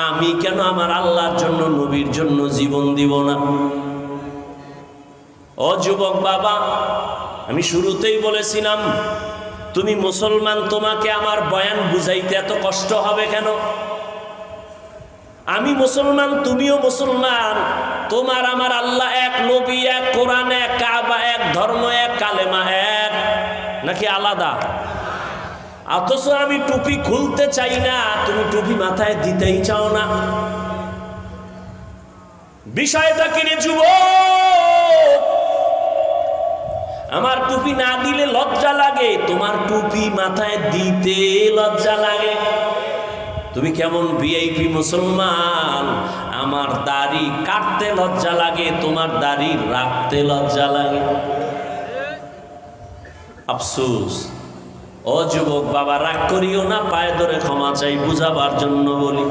আমি কেন আমার আল্লাহর জন্য নবীর জন্য জীবন দিব না? ও যুবক বাবা, আমি শুরুতেই বলেছিলাম তুমি মুসলমান, তোমাকে আমার বয়ান বুঝাইতে এত কষ্ট হবে কেন? আমি মুসলমান, তুমিও মুসলমান, তোমার আমার আল্লাহ এক, নবী এক, কোরআন এক, কাবা এক, ধর্ম এক, কালেমা এক, নাকি আলাদা? অথচ আমি টুপি খুলতে চাই না, তুমি টুপি মাথায় দিতেই চাও না। বিষয়টা কিনে যুবক, আমার টুপি না দিলে লজ্জা লাগে, তোমার টুপি মাথায় দিতে লজ্জা লাগে। তুমি কেমন ভিআইপি মুসলমান, আমার দাড়ি কাটতে লজ্জা লাগে, তোমার দাড়ি রাখতে লজ্জা লাগে। আফসোস। ও যুবক বাবা, রাগ করিও না, পায়ে ধরে ক্ষমা চাই, বুঝাবার জন্য বলি।